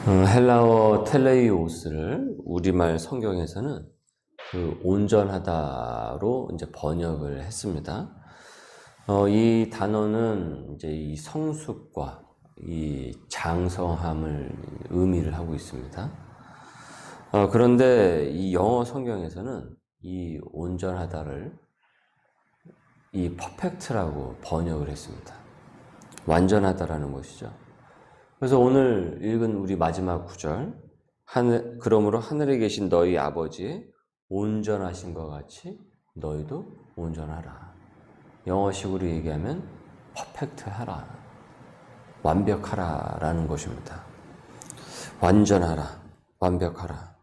헬라어 텔레이오스를 우리말 성경에서는 그 온전하다로 이제 번역을 했습니다. 이 단어는 이제 이 성숙과 이 장성함을 의미를 하고 있습니다. 그런데 이 영어 성경에서는 이 온전하다를 이 퍼펙트라고 번역을 했습니다. 완전하다라는 것이죠. 그래서 오늘 읽은 우리 마지막 구절, 그러므로 하늘에 계신 너희 아버지 온전하신 것 같이 너희도 온전하라. 영어식으로 얘기하면 퍼펙트하라, 완벽하라 라는 것입니다. 완전하라, 완벽하라.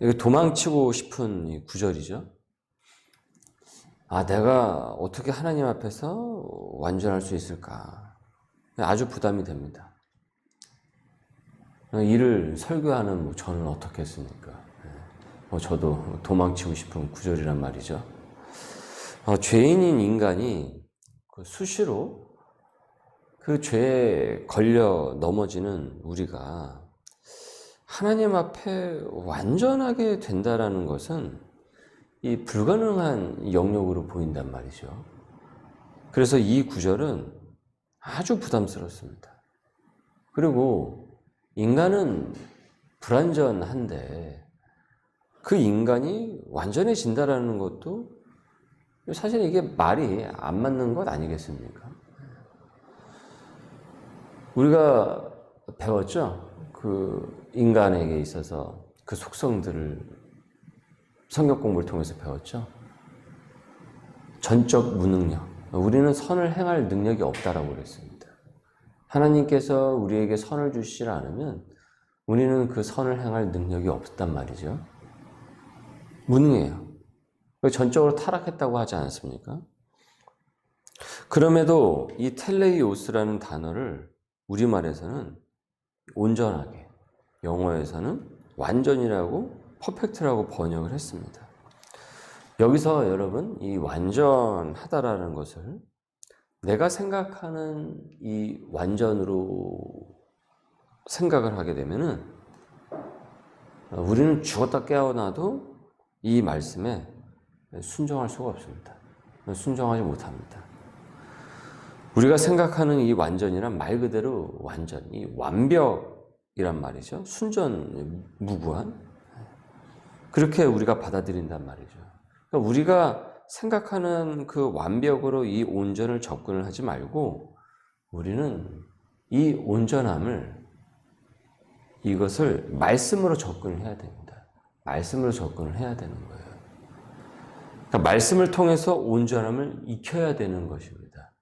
이게 도망치고 싶은 이 구절이죠. 내가 어떻게 하나님 앞에서 완전할 수 있을까? 아주 부담이 됩니다. 이를 설교하는 저는 어떻겠습니까? 저도 도망치고 싶은 구절이란 말이죠. 죄인인 인간이 수시로 그 죄에 걸려 넘어지는 우리가 하나님 앞에 완전하게 된다라는 것은 이 불가능한 영역으로 보인단 말이죠. 그래서 이 구절은 아주 부담스럽습니다. 그리고 인간은 불완전한데 그 인간이 완전해진다라는 것도 사실 이게 말이 안 맞는 것 아니겠습니까? 우리가 배웠죠? 그 인간에게 있어서 그 속성들을 성경 공부를 통해서 배웠죠? 전적 무능력. 우리는 선을 행할 능력이 없다라고 그랬습니다. 하나님께서 우리에게 선을 주시지 않으면 우리는 그 선을 행할 능력이 없단 말이죠. 무능해요. 전적으로 타락했다고 하지 않았습니까? 그럼에도 이 텔레이오스라는 단어를 우리말에서는 온전하게, 영어에서는 완전이라고, 퍼펙트라고 번역을 했습니다. 여기서 여러분, 이 완전하다라는 것을 내가 생각하는 이 완전으로 생각을 하게 되면은 우리는 죽었다 깨어나도 이 말씀에 순종할 수가 없습니다. 순종하지 못합니다. 우리가 생각하는 이 완전이란 말 그대로 완전, 이 완벽이란 말이죠. 순전, 무구한. 그렇게 우리가 받아들인단 말이죠. 그러니까 우리가 생각하는 그 완벽으로 이 온전을 접근을 하지 말고 우리는 이 온전함을 이것을 말씀으로 접근을 해야 됩니다. 말씀으로 접근을 해야 되는 거예요. 그러니까 말씀을 통해서 온전함을 익혀야 되는 것입니다.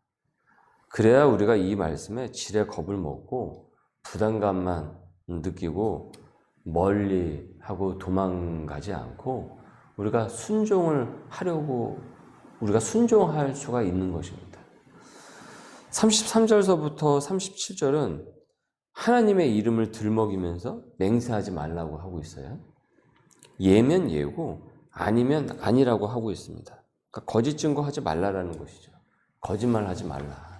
그래야 우리가 이 말씀에 지레 겁을 먹고 부담감만 느끼고 멀리 하고 도망가지 않고 우리가 순종을 하려고 우리가 순종할 수가 있는 것입니다. 33절서부터 37절은 하나님의 이름을 들먹이면서 맹세하지 말라고 하고 있어요. 예면 예고 아니면 아니라고 하고 있습니다. 그러니까 거짓 증거하지 말라라는 것이죠. 거짓말하지 말라.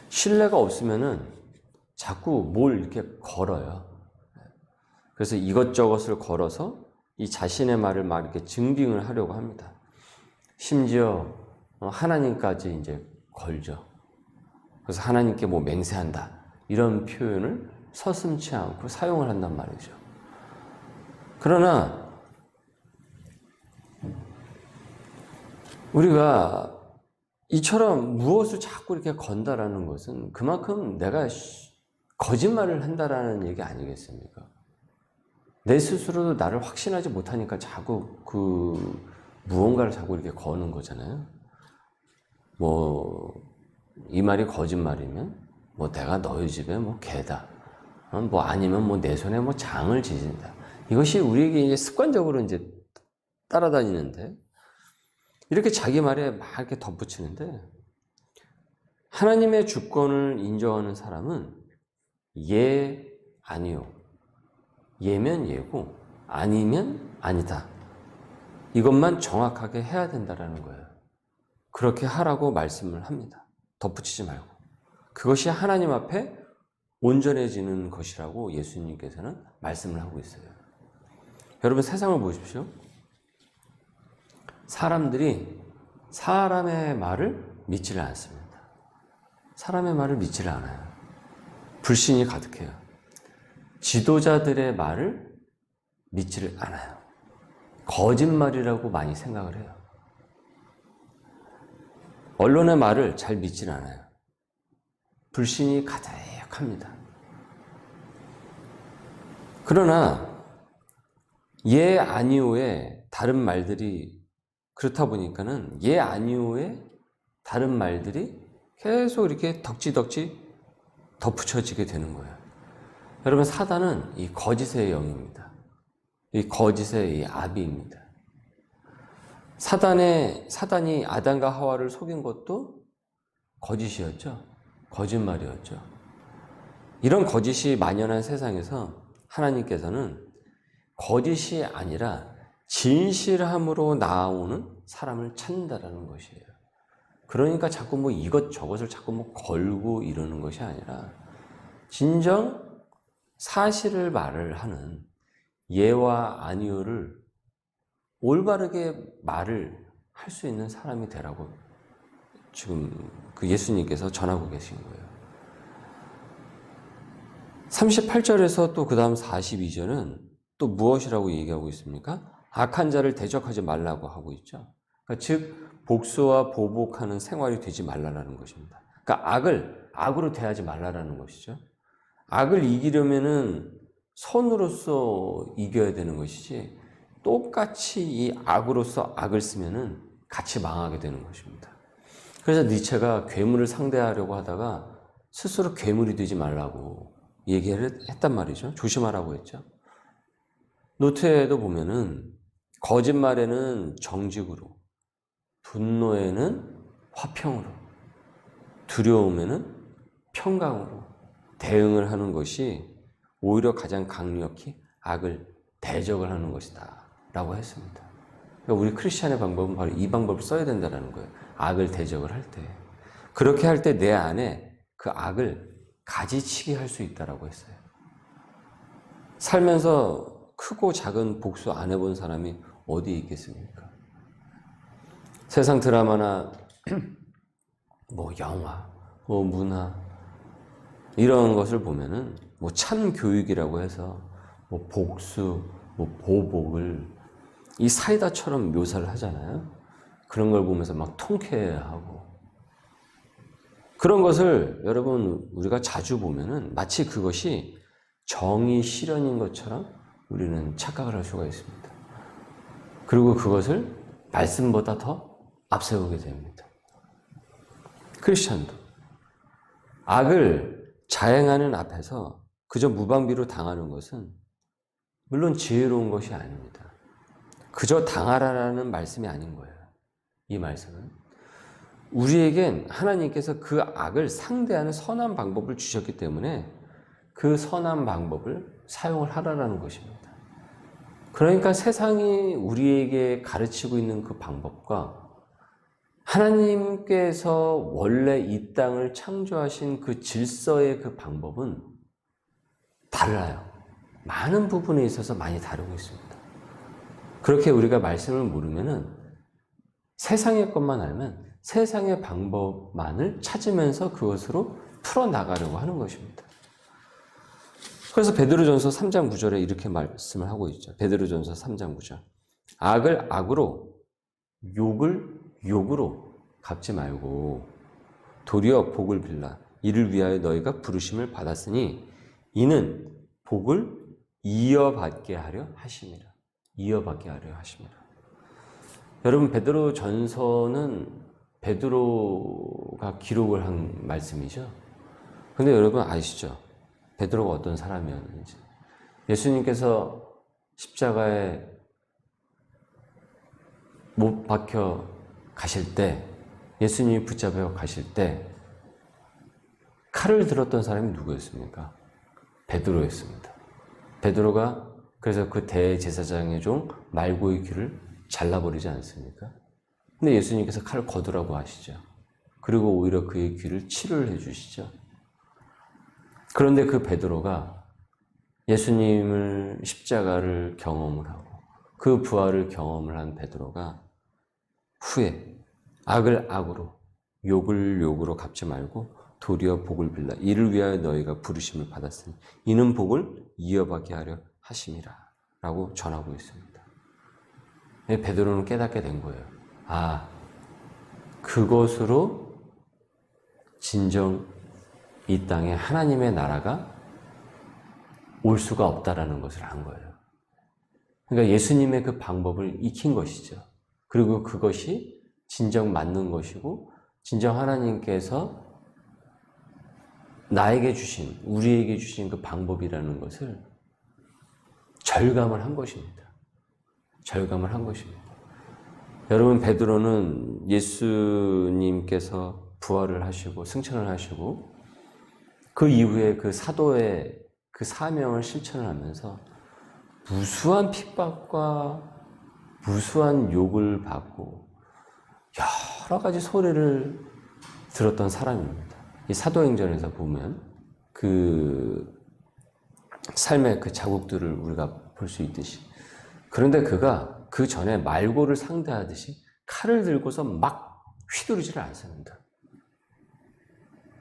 신뢰가 없으면은 자꾸 뭘 이렇게 걸어요. 그래서 이것저것을 걸어서 이 자신의 말을 막 이렇게 증빙을 하려고 합니다. 심지어 하나님까지 이제 걸죠. 그래서 하나님께 뭐 맹세한다. 이런 표현을 서슴지 않고 사용을 한단 말이죠. 그러나 우리가 이처럼 무엇을 자꾸 이렇게 건다라는 것은 그만큼 내가 거짓말을 한다라는 얘기 아니겠습니까? 내 스스로도 나를 확신하지 못하니까 자꾸 무언가를 자꾸 이렇게 거는 거잖아요. 이 말이 거짓말이면 내가 너희 집에 개다. 아니면 내 손에 장을 지진다. 이것이 우리에게 이제 습관적으로 이제 따라다니는데 이렇게 자기 말에 막 이렇게 덧붙이는데 하나님의 주권을 인정하는 사람은 예, 아니요. 예면 예고 아니면 아니다. 이것만 정확하게 해야 된다라는 거예요. 그렇게 하라고 말씀을 합니다. 덧붙이지 말고. 그것이 하나님 앞에 온전해지는 것이라고 예수님께서는 말씀을 하고 있어요. 여러분 세상을 보십시오. 사람들이 사람의 말을 믿지를 않습니다. 사람의 말을 믿지를 않아요. 불신이 가득해요. 지도자들의 말을 믿지를 않아요. 거짓말이라고 많이 생각을 해요. 언론의 말을 잘 믿지는 않아요. 불신이 가득합니다. 그러나 예 아니오의 다른 말들이 그렇다 보니까는 예 아니오의 다른 말들이 계속 이렇게 덕지덕지 덧붙여지게 되는 거예요. 여러분 사단은 이 거짓의 영입니다. 이 거짓의 이 아비입니다. 사단이 아담과 하와를 속인 것도 거짓이었죠. 거짓말이었죠. 이런 거짓이 만연한 세상에서 하나님께서는 거짓이 아니라 진실함으로 나오는 사람을 찾는다라는 것이에요. 그러니까 자꾸 뭐 이것저것을 자꾸 뭐 걸고 이러는 것이 아니라 진정 사실을 말을 하는 예와 아니오를 올바르게 말을 할 수 있는 사람이 되라고 지금 그 예수님께서 전하고 계신 거예요. 38절에서 또 그 다음 42절은 또 무엇이라고 얘기하고 있습니까? 악한 자를 대적하지 말라고 하고 있죠. 그러니까 즉 복수와 보복하는 생활이 되지 말라라는 것입니다. 그러니까 악을 악으로 대하지 말라라는 것이죠. 악을 이기려면은 선으로서 이겨야 되는 것이지 똑같이 이 악으로서 악을 쓰면은 같이 망하게 되는 것입니다. 그래서 니체가 괴물을 상대하려고 하다가 스스로 괴물이 되지 말라고 얘기를 했단 말이죠. 조심하라고 했죠. 노트에도 보면은 거짓말에는 정직으로, 분노에는 화평으로, 두려움에는 평강으로 대응을 하는 것이 오히려 가장 강력히 악을 대적을 하는 것이다 라고 했습니다. 그러니까 우리 크리스찬의 방법은 바로 이 방법을 써야 된다는 거예요. 악을 대적을 할 때. 그렇게 할 때 내 안에 그 악을 가지치게 할 수 있다라고 했어요. 살면서 크고 작은 복수 안 해본 사람이 어디 있겠습니까? 세상 드라마나 뭐 영화, 뭐 문화 이런 것을 보면은 뭐 참 교육이라고 해서 뭐 복수, 뭐 보복을 이 사이다처럼 묘사를 하잖아요. 그런 걸 보면서 막 통쾌해하고 그런 것을 여러분 우리가 자주 보면은 마치 그것이 정의 실현인 것처럼 우리는 착각을 할 수가 있습니다. 그리고 그것을 말씀보다 더 앞세우게 됩니다. 크리스찬도 악을 자행하는 앞에서 그저 무방비로 당하는 것은 물론 지혜로운 것이 아닙니다. 그저 당하라라는 말씀이 아닌 거예요. 이 말씀은 우리에겐 하나님께서 그 악을 상대하는 선한 방법을 주셨기 때문에 그 선한 방법을 사용을 하라라는 것입니다. 그러니까 세상이 우리에게 가르치고 있는 그 방법과 하나님께서 원래 이 땅을 창조하신 그 질서의 그 방법은 달라요. 많은 부분에 있어서 많이 다르고 있습니다. 그렇게 우리가 말씀을 모르면은 세상의 것만 알면 세상의 방법만을 찾으면서 그것으로 풀어나가려고 하는 것입니다. 그래서 베드로전서 3장 9절에 이렇게 말씀을 하고 있죠. 베드로전서 3장 9절. 악을 악으로, 욕을 욕으로 갚지 말고 도리어 복을 빌라. 이를 위하여 너희가 부르심을 받았으니 이는 복을 이어받게 하려 하심이라. 이어받게 하려 하심이라. 여러분 베드로전서는 베드로가 기록을 한 말씀이죠. 근데 여러분 아시죠? 베드로가 어떤 사람이었는지. 예수님께서 십자가에 못 박혀 가실 때, 예수님이 붙잡혀 가실 때 칼을 들었던 사람이 누구였습니까? 베드로였습니다. 베드로가 그래서 그 대제사장의 종 말고의 귀를 잘라버리지 않습니까? 근데 예수님께서 칼을 거두라고 하시죠. 그리고 오히려 그의 귀를 치료를 해주시죠. 그런데 그 베드로가 예수님을 십자가를 경험을 하고 그 부활을 경험을 한 베드로가 후에 악을 악으로 욕을 욕으로 갚지 말고 도리어 복을 빌라 이를 위하여 너희가 부르심을 받았으니 이는 복을 이어받게 하려 하심이라 라고 전하고 있습니다. 베드로는 깨닫게 된 거예요. 아, 그것으로 진정 이 땅에 하나님의 나라가 올 수가 없다라는 것을 안 거예요. 그러니까 예수님의 그 방법을 익힌 것이죠. 그리고 그것이 진정 맞는 것이고 진정 하나님께서 나에게 주신, 우리에게 주신 그 방법이라는 것을 절감을 한 것입니다. 절감을 한 것입니다. 여러분, 베드로는 예수님께서 부활을 하시고 승천을 하시고 그 이후에 그 사도의 그 사명을 실천을 하면서 무수한 핍박과 무수한 욕을 받고 여러 가지 소리를 들었던 사람입니다. 이 사도행전에서 보면 그 삶의 그 자국들을 우리가 볼 수 있듯이, 그런데 그가 그 전에 말고를 상대하듯이 칼을 들고서 막 휘두르지를 않습니다.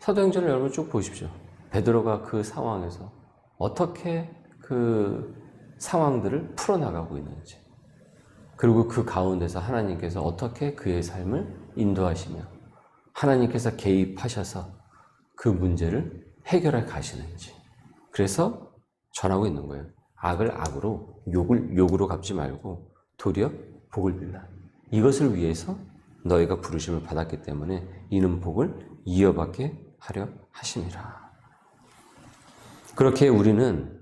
사도행전을 여러분 쭉 보십시오. 베드로가 그 상황에서 어떻게 그 상황들을 풀어나가고 있는지, 그리고 그 가운데서 하나님께서 어떻게 그의 삶을 인도하시며 하나님께서 개입하셔서 그 문제를 해결해 가시는지, 그래서 전하고 있는 거예요. 악을 악으로, 욕을 욕으로 갚지 말고 도리어 복을 빌라. 이것을 위해서 너희가 부르심을 받았기 때문에 이는 복을 이어받게 하려 하심이라. 그렇게 우리는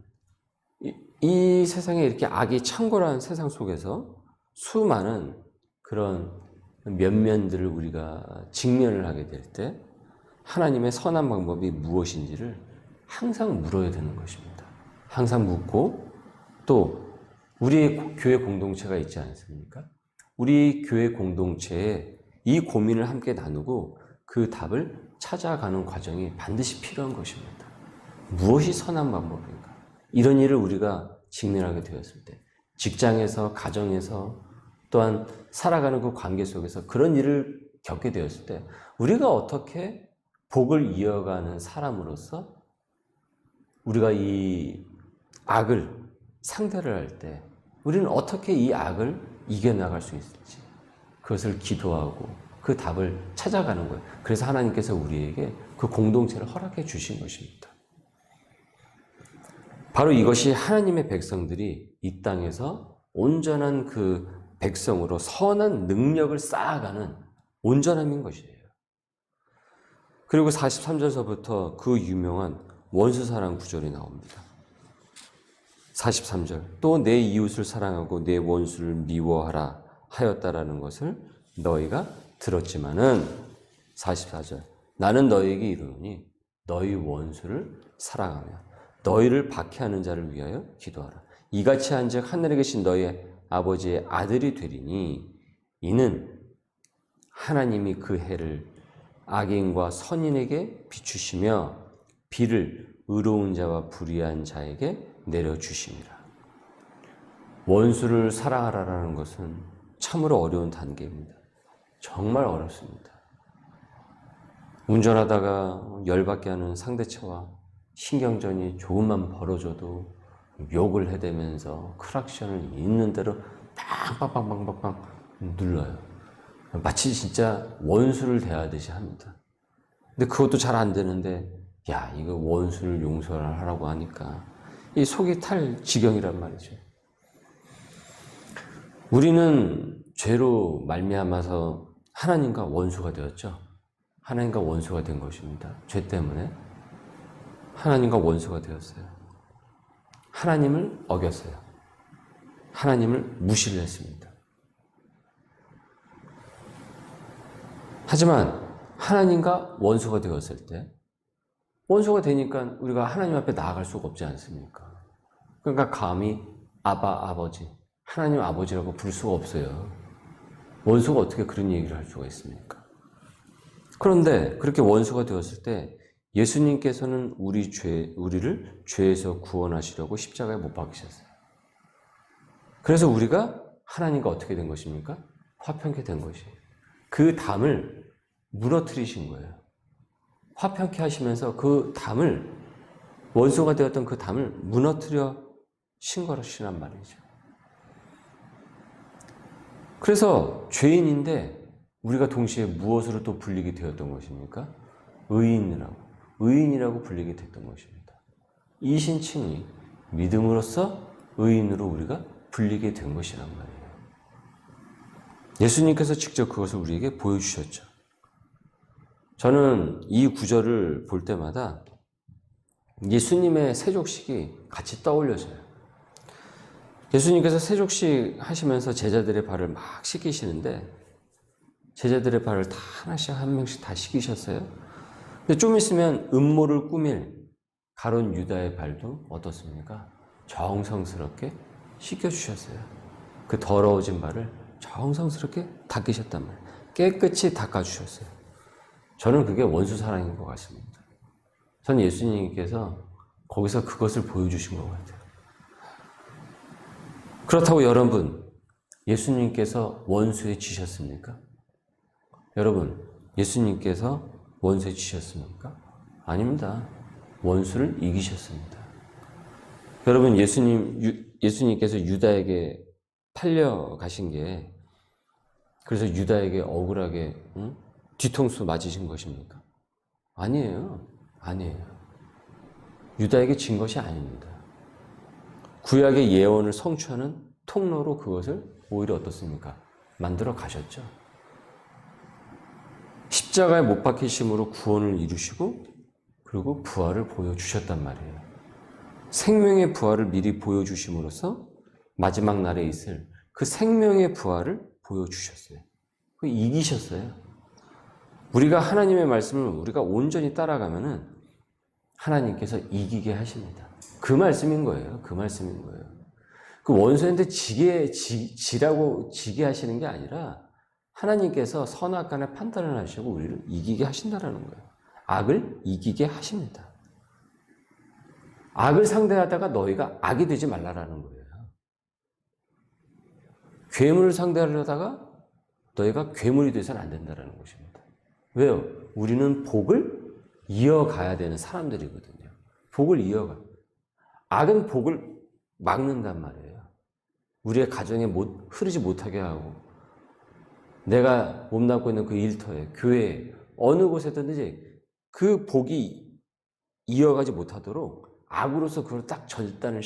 이 세상에 이렇게 악이 창궐한 세상 속에서 수많은 그런 면면들을 우리가 직면을 하게 될 때 하나님의 선한 방법이 무엇인지를 항상 물어야 되는 것입니다. 항상 묻고, 또 우리의 교회 공동체가 있지 않습니까? 우리 교회 공동체에 이 고민을 함께 나누고 그 답을 찾아가는 과정이 반드시 필요한 것입니다. 무엇이 선한 방법인가? 이런 일을 우리가 직면하게 되었을 때, 직장에서, 가정에서, 또한 살아가는 그 관계 속에서 그런 일을 겪게 되었을 때 우리가 어떻게 복을 이어가는 사람으로서 우리가 이 악을 상대를 할 때 우리는 어떻게 이 악을 이겨나갈 수 있을지, 그것을 기도하고 그 답을 찾아가는 거예요. 그래서 하나님께서 우리에게 그 공동체를 허락해 주신 것입니다. 바로 이것이 하나님의 백성들이 이 땅에서 온전한 그 백성으로 선한 능력을 쌓아가는 온전함인 것이에요. 그리고 43절서부터 그 유명한 원수사랑 구절이 나옵니다. 43절, 또 내 이웃을 사랑하고 내 원수를 미워하라 하였다라는 것을 너희가 들었지만은, 44절, 나는 너희에게 이르노니 너희 원수를 사랑하며 너희를 박해하는 자를 위하여 기도하라. 이같이 한즉 하늘에 계신 너희 아버지의 아들이 되리니 이는 하나님이 그 해를 악인과 선인에게 비추시며 비를 의로운 자와 불의한 자에게 내려주심이라. 원수를 사랑하라는 것은 참으로 어려운 단계입니다. 정말 어렵습니다. 운전하다가 열받게 하는 상대차와 신경전이 조금만 벌어져도 욕을 해대면서 크락션을 있는 대로 빵빵빵빵빵 눌러요. 마치 진짜 원수를 대하듯이 합니다. 근데 그것도 잘 안 되는데, 야, 이거 원수를 용서하라고 하니까 이 속이 탈 지경이란 말이죠. 우리는 죄로 말미암아서 하나님과 원수가 되었죠. 하나님과 원수가 된 것입니다. 죄 때문에 하나님과 원수가 되었어요. 하나님을 어겼어요. 하나님을 무시를 했습니다. 하지만 하나님과 원수가 되었을 때, 원수가 되니까 우리가 하나님 앞에 나아갈 수가 없지 않습니까? 그러니까 감히 아버지, 하나님 아버지라고 부를 수가 없어요. 원수가 어떻게 그런 얘기를 할 수가 있습니까? 그런데 그렇게 원수가 되었을 때 예수님께서는 우리를 죄에서 구원하시려고 십자가에 못 박히셨어요. 그래서 우리가 하나님과 어떻게 된 것입니까? 화평케 된 것이에요. 그 담을 무너뜨리신 거예요. 화평케 하시면서 그 담을, 원수가 되었던 그 담을 무너뜨려 신 것이란 말이죠. 그래서 죄인인데 우리가 동시에 무엇으로 또 불리게 되었던 것입니까? 의인이라고 불리게 됐던 것입니다. 이 신칭이 믿음으로써 의인으로 우리가 불리게 된 것이란 말이에요. 예수님께서 직접 그것을 우리에게 보여주셨죠. 저는 이 구절을 볼 때마다 예수님의 세족식이 같이 떠올려져요. 예수님께서 세족식 하시면서 제자들의 발을 막 씻기시는데 제자들의 발을 다 하나씩 한 명씩 다 씻기셨어요. 근데 좀 있으면 음모를 꾸밀 가룟 유다의 발도 어떻습니까? 정성스럽게 씻겨주셨어요. 그 더러워진 발을 정성스럽게 닦으셨단 말이에요. 깨끗이 닦아주셨어요. 저는 그게 원수 사랑인 것 같습니다. 저는 예수님께서 거기서 그것을 보여주신 것 같아요. 그렇다고 여러분, 예수님께서 원수에 지셨습니까? 여러분, 예수님께서 원수에 지셨습니까? 아닙니다. 원수를 이기셨습니다. 여러분, 예수님께서 유다에게 팔려 가신 게 그래서 유다에게 억울하게 뒤통수 맞으신 것입니까? 아니에요. 아니에요. 유다에게 진 것이 아닙니다. 구약의 예언을 성취하는 통로로 그것을 오히려 어떻습니까? 만들어 가셨죠. 십자가에 못 박히심으로 구원을 이루시고 그리고 부활을 보여주셨단 말이에요. 생명의 부활을 미리 보여주심으로써 마지막 날에 있을 그 생명의 부활을 보여주셨어요. 이기셨어요. 우리가 하나님의 말씀을 우리가 온전히 따라가면은 하나님께서 이기게 하십니다. 그 말씀인 거예요. 그 말씀인 거예요. 그 원수한테 지라고 지게 하시는 게 아니라 하나님께서 선악간에 판단을 하시고 우리를 이기게 하신다라는 거예요. 악을 이기게 하십니다. 악을 상대하다가 너희가 악이 되지 말라라는 거예요. 괴물을 상대하려다가 너희가 괴물이 되서는 안 된다라는 것입니다. 왜요? 우리는 복을 이어가야 되는 사람들이거든요. 복을 이어가. 악은 복을 막는단 말이에요. 우리의 가정에 흐르지 못하게 하고 내가 몸담고 있는 그 일터에, 교회에, 어느 곳에든지 그 복이 이어가지 못하도록 악으로서 그걸 딱 절단을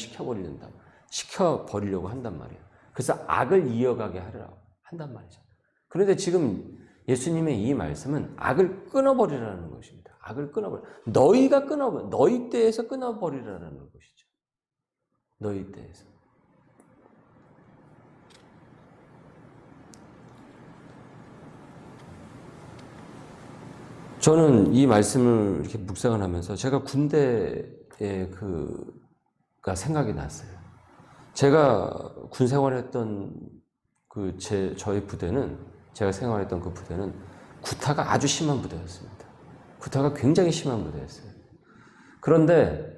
시켜버리려고 한단 말이에요. 그래서 악을 이어가게 하려고 한단 말이죠. 그런데 지금 예수님의 이 말씀은 악을 끊어버리라는 것입니다. 악을 끊어버려. 너희 때에서 끊어버리라는 것이죠. 너희 때에서. 저는 이 말씀을 이렇게 묵상을 하면서 제가 군대에 생각이 났어요. 제가 군 생활했던 저희 부대는, 제가 생활했던 그 부대는 구타가 아주 심한 부대였습니다. 구타가 굉장히 심한 부대였어요. 그런데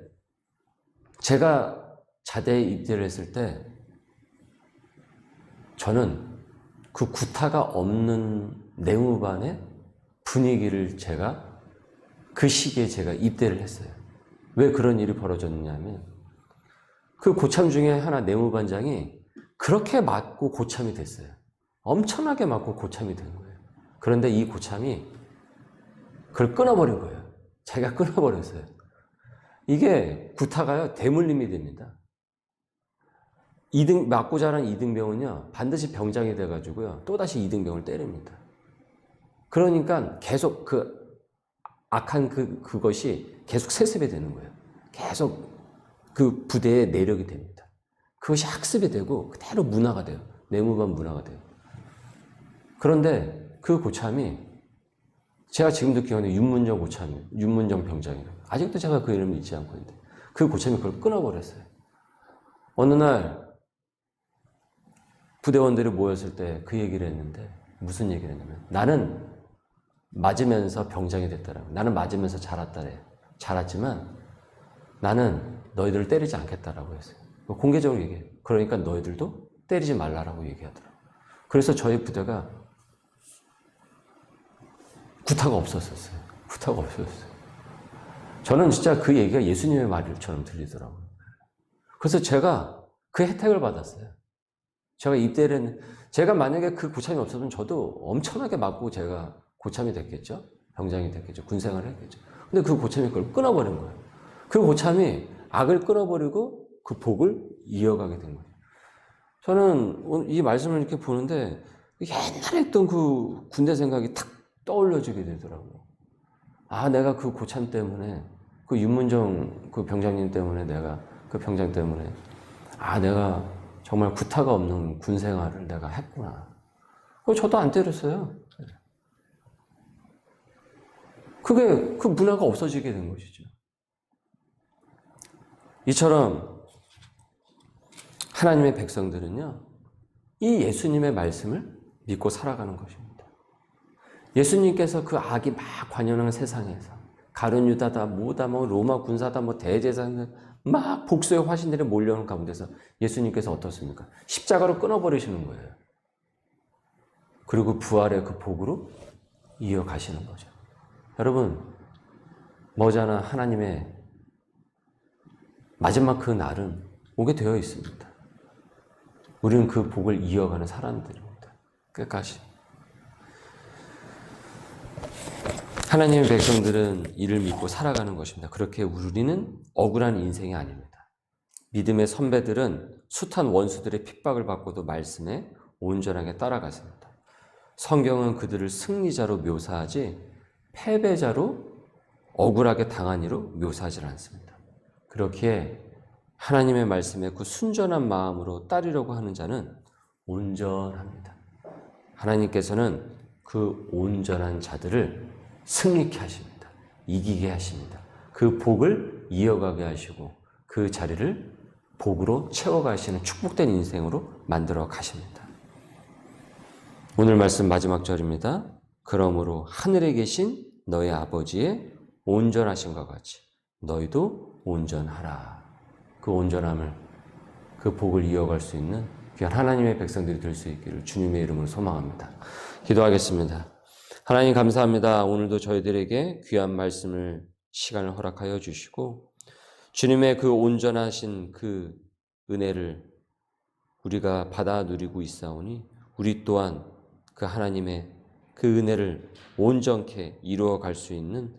제가 자대에 입대를 했을 때 저는 그 구타가 없는 내무반의 분위기를 그 시기에 제가 입대를 했어요. 왜 그런 일이 벌어졌냐면 그 고참 중에 하나 내무반장이 그렇게 맞고 고참이 됐어요. 엄청나게 맞고 고참이 된 거예요. 그런데 이 고참이 그걸 끊어버린 거예요. 자기가 끊어버렸어요. 이게 구타가요, 대물림이 됩니다. 맞고 자란 이등병은요, 반드시 병장이 돼가지고요, 또다시 이등병을 때립니다. 그러니까 계속 악한 그것이 계속 세습이 되는 거예요. 계속 그 부대에 내력이 됩니다. 그것이 학습이 되고 그대로 문화가 돼요. 내무반 문화가 돼요. 그런데 그 고참이 제가 지금도 기억나는 윤문정 병장이에요. 아직도 제가 그 이름을 잊지 않고 있는데 그 고참이 그걸 끊어버렸어요. 어느 날 부대원들이 모였을 때 그 얘기를 했는데 무슨 얘기를 했냐면 나는 맞으면서 병장이 됐다라고. 나는 맞으면서 자랐다래. 자랐지만 나는 너희들을 때리지 않겠다라고 했어요. 공개적으로 얘기해요. 그러니까 너희들도 때리지 말라라고 얘기하더라고요. 그래서 저희 부대가 구타가 없었어요. 구타가 없었어요. 저는 진짜 그 얘기가 예수님의 말처럼 들리더라고요. 그래서 제가 그 혜택을 받았어요. 제가 입대를 했는데, 제가 만약에 그 고참이 없었으면 저도 엄청나게 맞고 제가 고참이 됐겠죠? 병장이 됐겠죠? 군생활을 했겠죠? 근데 그 고참이 그걸 끊어버린 거예요. 그 고참이 악을 끊어버리고 그 복을 이어가게 된 거예요. 저는 이 말씀을 이렇게 보는데 옛날에 했던 그 군대 생각이 탁 떠올려지게 되더라고요. 아, 내가 그 고참 때문에, 그 윤문정 그 병장님 때문에, 내가 그 병장 때문에, 아, 내가 정말 구타가 없는 군 생활을 내가 했구나. 저도 안 때렸어요. 그게, 그 문화가 없어지게 된 것이죠. 이처럼 하나님의 백성들은요, 이 예수님의 말씀을 믿고 살아가는 것입니다. 예수님께서 그 악이 막 관영하는 세상에서 가룟 유다다, 뭐다, 뭐 로마 군사다, 뭐 대제사장 막 복수의 화신들이 몰려오는 가운데서 예수님께서 어떻습니까? 십자가로 끊어버리시는 거예요. 그리고 부활의 그 복으로 이어가시는 거죠. 여러분, 머지않아 하나님의 마지막 그 날은 오게 되어 있습니다. 우리는 그 복을 이어가는 사람들입니다. 끝까지. 하나님의 백성들은 이를 믿고 살아가는 것입니다. 그렇게 우리는 억울한 인생이 아닙니다. 믿음의 선배들은 숱한 원수들의 핍박을 받고도 말씀에 온전하게 따라갔습니다. 성경은 그들을 승리자로 묘사하지 패배자로 억울하게 당한 이로 묘사하지 않습니다. 그렇기에 하나님의 말씀에 그 순전한 마음으로 따르려고 하는 자는 온전합니다. 하나님께서는 그 온전한 자들을 승리케 하십니다. 이기게 하십니다. 그 복을 이어가게 하시고 그 자리를 복으로 채워가시는 축복된 인생으로 만들어 가십니다. 오늘 말씀 마지막 절입니다. 그러므로 하늘에 계신 너희 아버지의 온전하심과 같이 너희도 온전하라. 그 온전함을, 그 복을 이어갈 수 있는 귀한 하나님의 백성들이 될 수 있기를 주님의 이름으로 소망합니다. 기도하겠습니다. 하나님 감사합니다. 오늘도 저희들에게 귀한 말씀을, 시간을 허락하여 주시고 주님의 그 온전하신 그 은혜를 우리가 받아 누리고 있사오니 우리 또한 그 하나님의 그 은혜를 온전케 이루어갈 수 있는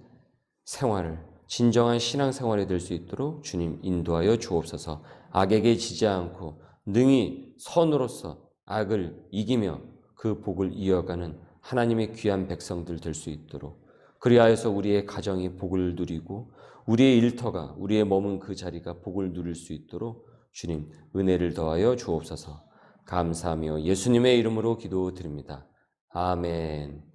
생활을, 진정한 신앙생활이 될 수 있도록 주님 인도하여 주옵소서. 악에게 지지 않고 능히 선으로서 악을 이기며 그 복을 이어가는 하나님의 귀한 백성들 될 수 있도록, 그리하여서 우리의 가정이 복을 누리고 우리의 일터가, 우리의 머문 그 자리가 복을 누릴 수 있도록 주님 은혜를 더하여 주옵소서. 감사하며 예수님의 이름으로 기도드립니다. 아멘.